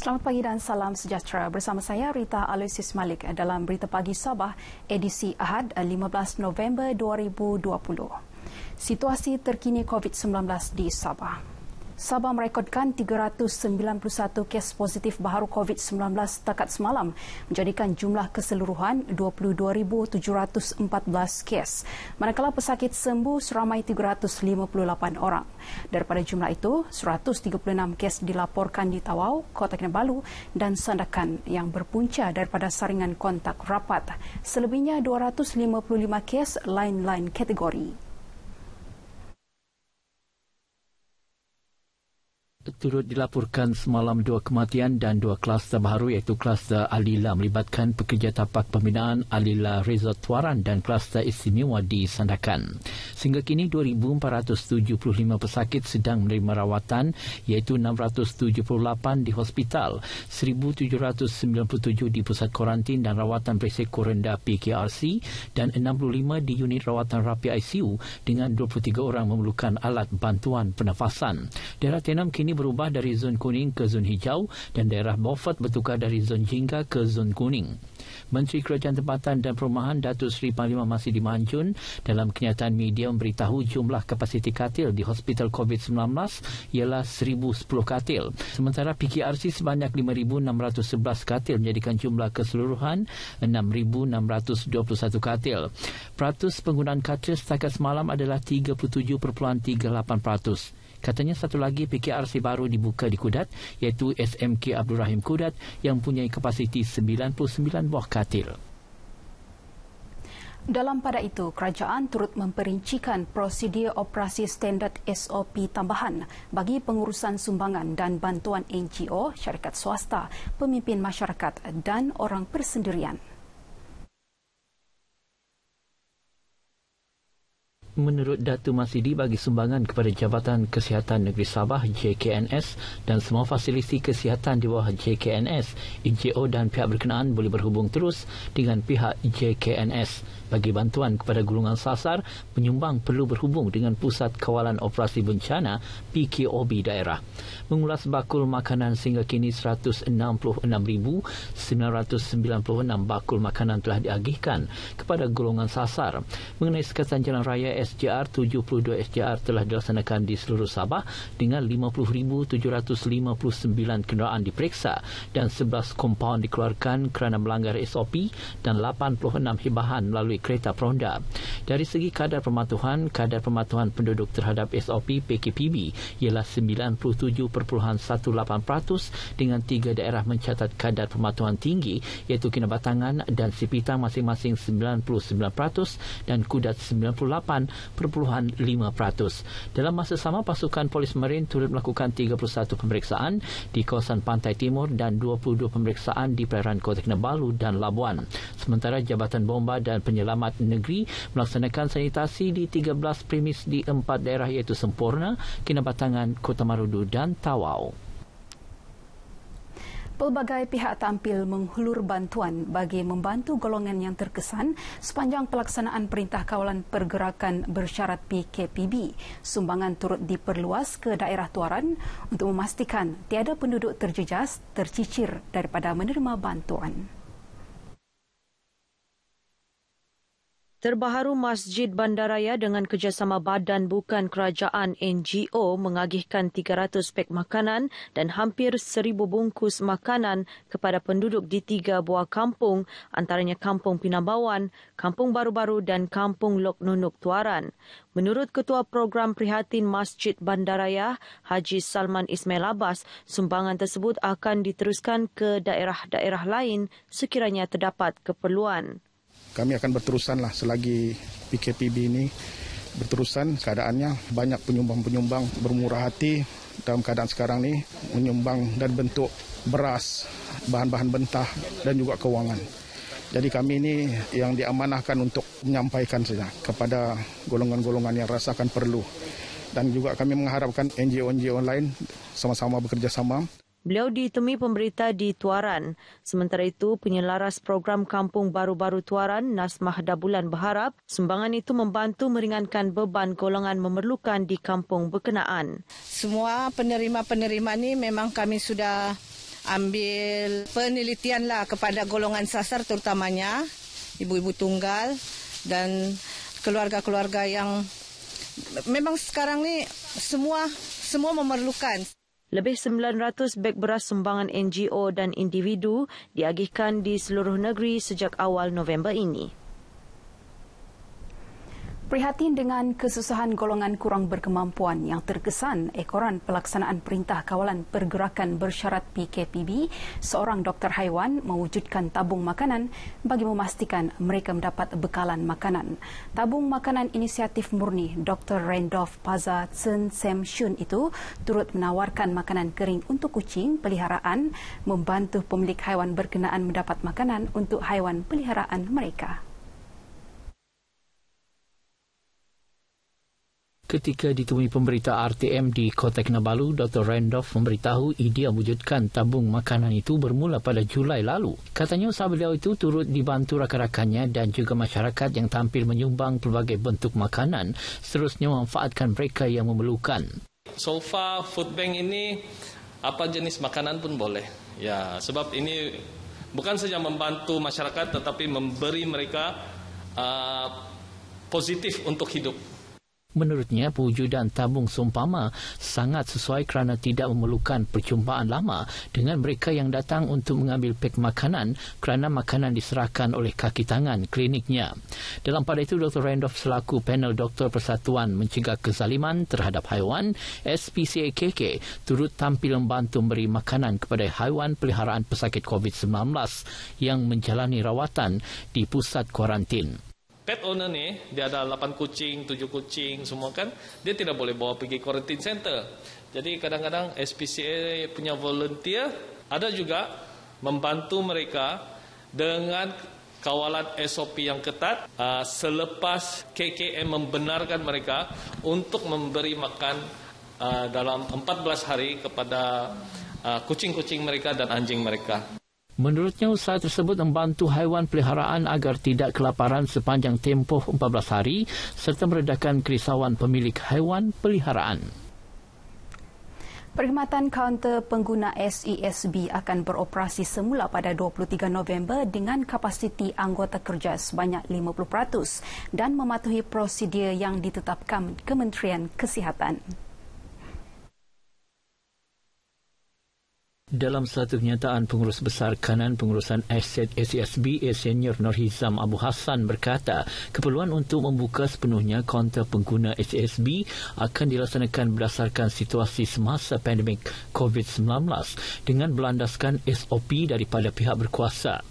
Selamat pagi dan salam sejahtera. Bersama saya Rita Aloysius Malik dalam Berita Pagi Sabah edisi Ahad 15 November 2020. Situasi terkini COVID-19 di Sabah. Sabah merekodkan 391 kes positif baharu COVID-19 setakat semalam, menjadikan jumlah keseluruhan 22,714 kes. Manakala pesakit sembuh seramai 358 orang. Daripada jumlah itu, 136 kes dilaporkan di Tawau, Kota Kinabalu dan Sandakan yang berpunca daripada saringan kontak rapat. Selebihnya 255 kes lain-lain kategori. Turut dilaporkan semalam 2 kematian dan 2 kluster baharu iaitu kluster Alila melibatkan pekerja tapak pembinaan Alila Resort Tuaran dan kluster istimewa di Sandakan. Sehingga kini 2,475 pesakit sedang menerima rawatan iaitu 678 di hospital, 1,797 di pusat kuarantin dan rawatan berisiko rendah PKRC dan 65 di unit rawatan rapi ICU dengan 23 orang memerlukan alat bantuan pernafasan. Daerah Tenom kini berubah dari zon kuning ke zon hijau dan daerah Beaufort bertukar dari zon jingga ke zon kuning. Menteri Kerajaan Tempatan dan Perumahan Datuk Seri Panglima Masih Dimanjun dalam kenyataan media memberitahu jumlah kapasiti katil di hospital COVID-19 ialah 1,010 katil. Sementara PKRC sebanyak 5,611 katil menjadikan jumlah keseluruhan 6,621 katil. Peratus penggunaan katil setakat semalam adalah 37.38%. Katanya satu lagi PKRC baru dibuka di Kudat iaitu SMK Abdul Rahim Kudat yang mempunyai kapasiti 99 buah katil. Dalam pada itu, kerajaan turut memperincikan prosedur operasi standard SOP tambahan bagi pengurusan sumbangan dan bantuan NGO, syarikat swasta, pemimpin masyarakat dan orang persendirian. Menurut Datuk Masidi, bagi sumbangan kepada Jabatan Kesihatan Negeri Sabah JKNS dan semua fasiliti kesihatan di bawah JKNS, NGO dan pihak berkenaan boleh berhubung terus dengan pihak JKNS. Bagi bantuan kepada golongan sasar, penyumbang perlu berhubung dengan Pusat Kawalan Operasi Bencana PKOB daerah. Mengulas bakul makanan sehingga kini 166,996 bakul makanan telah diagihkan kepada golongan sasar. Mengenai sekatan jalan raya SJR, 72 SJR telah dilaksanakan di seluruh Sabah dengan 50,759 kenderaan diperiksa dan 11 kompaun dikeluarkan kerana melanggar SOP dan 86 hibahan melalui kereta peronda. Dari segi kadar pematuhan penduduk terhadap SOP PKPB ialah 97.18% dengan 3 daerah mencatat kadar pematuhan tinggi iaitu Kinabatangan dan Sipitang masing-masing 99% dan Kudat 98.5%. Dalam masa sama, pasukan polis marin turut melakukan 31 pemeriksaan di kawasan Pantai Timur dan 22 pemeriksaan di perairan Kota Kinabalu dan Labuan. Sementara Jabatan Bomba dan Penyelamat Negeri melaksanakan sanitasi di 13 premis di 4 daerah iaitu Sempurna, Kinabatangan, Kota Marudu dan Tawau. Pelbagai pihak tampil menghulur bantuan bagi membantu golongan yang terkesan sepanjang pelaksanaan Perintah Kawalan Pergerakan Bersyarat PKPB. Sumbangan turut diperluas ke daerah tuaran untuk memastikan tiada penduduk terjejas tercicir daripada menerima bantuan. Terbaharu Masjid Bandaraya dengan kerjasama Badan Bukan Kerajaan NGO mengagihkan 300 pek makanan dan hampir 1,000 bungkus makanan kepada penduduk di 3 buah kampung, antaranya Kampung Pinabawan, Kampung Baru-Baru dan Kampung Lok Nunuk Tuaran. Menurut Ketua Program Prihatin Masjid Bandaraya, Haji Salman Ismail Abbas, sumbangan tersebut akan diteruskan ke daerah-daerah lain sekiranya terdapat keperluan. Kami akan berterusanlah selagi PKPB ini berterusan. Keadaannya banyak penyumbang-penyumbang bermurah hati dalam keadaan sekarang ini menyumbang dan bentuk beras, bahan-bahan mentah dan juga kewangan. Jadi kami ini yang diamanahkan untuk menyampaikan saja kepada golongan-golongan yang rasakan perlu. Dan juga kami mengharapkan NGO-NGO lain sama-sama bekerjasama. Beliau ditemui pemberita di Tuaran. Sementara itu, penyelaras program Kampung Baru-Baru Tuaran, Nasmah Dabulan berharap sumbangan itu membantu meringankan beban golongan memerlukan di kampung berkenaan. Semua penerima-penerima ini memang kami sudah ambil penelitian lah kepada golongan sasar, terutamanya ibu-ibu tunggal dan keluarga-keluarga yang memang sekarang ni semua memerlukan. Lebih 900 beg beras sumbangan NGO dan individu diagihkan di seluruh negeri sejak awal November ini. Prihatin dengan kesusahan golongan kurang berkemampuan yang terkesan ekoran pelaksanaan Perintah Kawalan Pergerakan Bersyarat PKPB, seorang doktor haiwan mewujudkan tabung makanan bagi memastikan mereka mendapat bekalan makanan. Tabung makanan inisiatif murni Dr. Randolph Paza Tsen Sem Shun itu turut menawarkan makanan kering untuk kucing peliharaan, membantu pemilik haiwan berkenaan mendapat makanan untuk haiwan peliharaan mereka. Ketika ditemui pemberita RTM di Kota Kinabalu, Dr. Randolph memberitahu idea wujudkan tabung makanan itu bermula pada Julai lalu. Katanya usaha beliau itu turut dibantu rakan-rakannya dan juga masyarakat yang tampil menyumbang pelbagai bentuk makanan, seterusnya memanfaatkan mereka yang memerlukan. So far, food bank ini apa jenis makanan pun boleh. Ya, sebab ini bukan saja membantu masyarakat tetapi memberi mereka positif untuk hidup. Menurutnya, pewujudan tabung seumpama sangat sesuai kerana tidak memerlukan perjumpaan lama dengan mereka yang datang untuk mengambil pek makanan kerana makanan diserahkan oleh kaki tangan kliniknya. Dalam pada itu, Dr. Randolph selaku panel Doktor Persatuan Mencegah Kezaliman Terhadap Haiwan SPCA-KK turut tampil membantu memberi makanan kepada haiwan peliharaan pesakit COVID-19 yang menjalani rawatan di pusat kuarantin. Pet owner ni, dia ada 8 kucing, 7 kucing, semua kan, dia tidak boleh bawa pergi quarantine center. Jadi kadang-kadang SPCA punya volunteer ada juga membantu mereka dengan kawalan SOP yang ketat selepas KKM membenarkan mereka untuk memberi makan dalam 14 hari kepada kucing-kucing mereka dan anjing mereka. Menurutnya, usaha tersebut membantu haiwan peliharaan agar tidak kelaparan sepanjang tempoh 14 hari serta meredakan kerisauan pemilik haiwan peliharaan. Perkhidmatan kaunter pengguna SESB akan beroperasi semula pada 23 November dengan kapasiti anggota kerja sebanyak 50% dan mematuhi prosedur yang ditetapkan Kementerian Kesihatan. Dalam satu kenyataan, Pengurus Besar Kanan Pengurusan Aset SESB Senior Nurhizam Abu Hassan berkata, keperluan untuk membuka sepenuhnya kaunter pengguna SESB akan dilaksanakan berdasarkan situasi semasa pandemik COVID-19 dengan berlandaskan SOP daripada pihak berkuasa.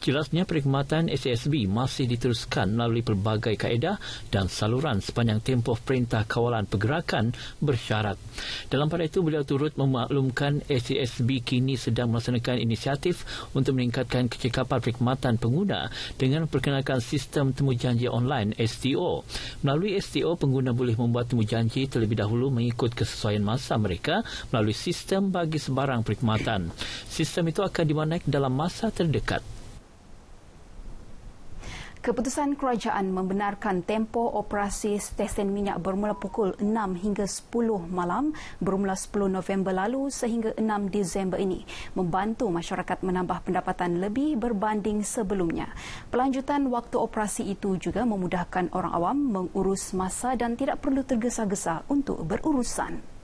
Jelasnya, perkhidmatan SESB masih diteruskan melalui pelbagai kaedah dan saluran sepanjang tempoh Perintah Kawalan Pergerakan Bersyarat. Dalam pada itu, beliau turut memaklumkan SESB kini sedang melaksanakan inisiatif untuk meningkatkan kecekapan perkhidmatan pengguna dengan memperkenalkan sistem temujanji online STO. Melalui STO, pengguna boleh membuat temujanji terlebih dahulu mengikut kesesuaian masa mereka melalui sistem bagi sebarang perkhidmatan. Sistem itu akan dimanai dalam masa terdekat. Keputusan kerajaan membenarkan tempoh operasi stesen minyak bermula pukul 6 hingga 10 malam bermula 10 November lalu sehingga 6 Disember ini membantu masyarakat menambah pendapatan lebih berbanding sebelumnya. Pelanjutan waktu operasi itu juga memudahkan orang awam mengurus masa dan tidak perlu tergesa-gesa untuk berurusan.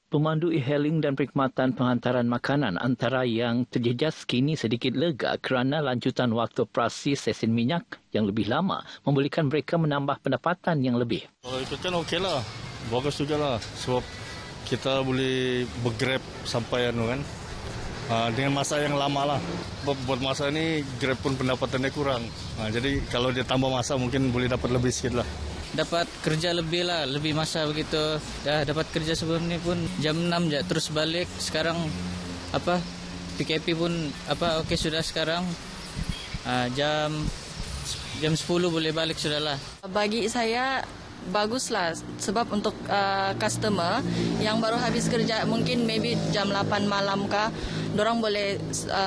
Pemandu e-hailing dan perkhidmatan penghantaran makanan antara yang terjejas kini sedikit lega kerana lanjutan waktu operasi stesen minyak yang lebih lama membolehkan mereka menambah pendapatan yang lebih. Itu kan okeylah. Bagus juga lah sebab kita boleh bergrab sampai kan. Dengan masa yang lama lah. Buat masa ini Grab pun pendapatannya kurang. Jadi kalau dia tambah masa mungkin boleh dapat lebih sikit lah. Dapat kerja lebih lah, lebih masa begitu. Dah dapat kerja sebelum ni pun jam 6 je terus balik. Sekarang PKP pun okey sudah sekarang. Jam 10 boleh balik sudahlah. Bagi saya baguslah sebab untuk customer yang baru habis kerja mungkin maybe jam 8 malam kah, dorang boleh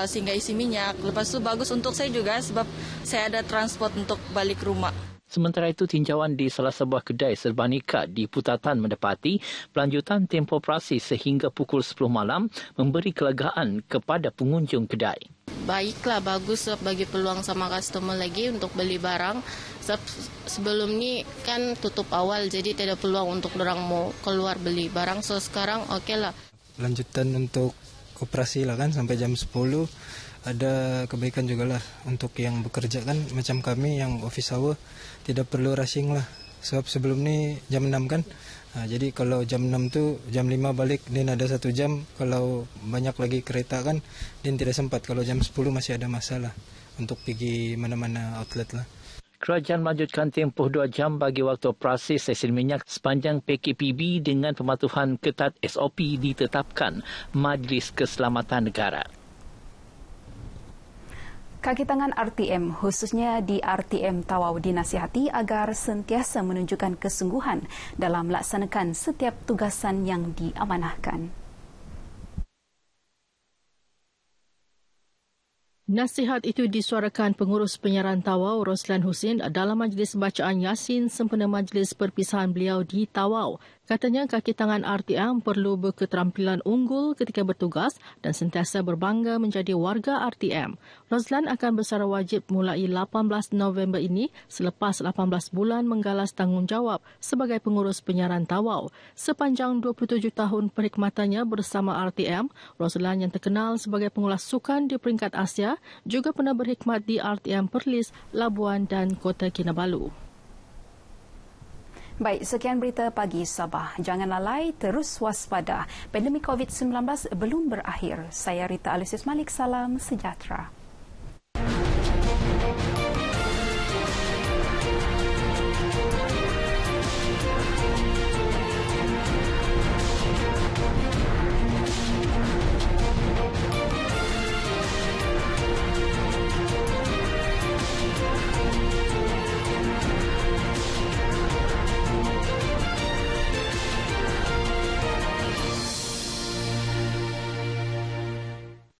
singgah isi minyak. Lepas tu bagus untuk saya juga sebab saya ada transport untuk balik rumah. Sementara itu, tinjauan di salah sebuah kedai serbanika di Putatan mendapati pelanjutan tempoh operasi sehingga pukul 10 malam memberi kelegaan kepada pengunjung kedai. Baiklah, bagus bagi peluang sama customer lagi untuk beli barang. Sebelum ni kan tutup awal, jadi tidak peluang untuk orang mau keluar beli barang. So sekarang okey lah. Lanjutan untuk operasi lah kan sampai jam 10. Ada kebaikan juga lah untuk yang bekerja kan, macam kami yang office hour tidak perlu rushing lah. Sebab sebelum ni jam 6 kan. Jadi kalau jam 6 tu jam 5 balik, dan ada 1 jam. Kalau banyak lagi kereta kan, dan tidak sempat. Kalau jam 10 masih ada masalah untuk pergi mana-mana outlet lah. Kerajaan melanjutkan tempoh 2 jam bagi waktu operasi stesen minyak sepanjang PKPB dengan pematuhan ketat SOP ditetapkan Majlis Keselamatan Negara. Kaki tangan RTM, khususnya di RTM Tawau, dinasihati agar sentiasa menunjukkan kesungguhan dalam melaksanakan setiap tugasan yang diamanahkan. Nasihat itu disuarakan pengurus penyiaran Tawau Roslan Husin dalam majlis bacaan Yasin sempena majlis perpisahan beliau di Tawau. Katanya kaki tangan RTM perlu berketerampilan unggul ketika bertugas dan sentiasa berbangga menjadi warga RTM. Roslan akan bersara wajib mulai 18 November ini selepas 18 bulan menggalas tanggungjawab sebagai pengurus penyiaran Tawau. Sepanjang 27 tahun perkhidmatannya bersama RTM, Roslan yang terkenal sebagai pengulas sukan di peringkat Asia juga pernah berkhidmat di RTM Perlis, Labuan dan Kota Kinabalu. Baik, sekian berita pagi Sabah. Jangan lalai, terus waspada. Pandemik COVID-19 belum berakhir. Saya Rita Alexis Malik, salam sejahtera.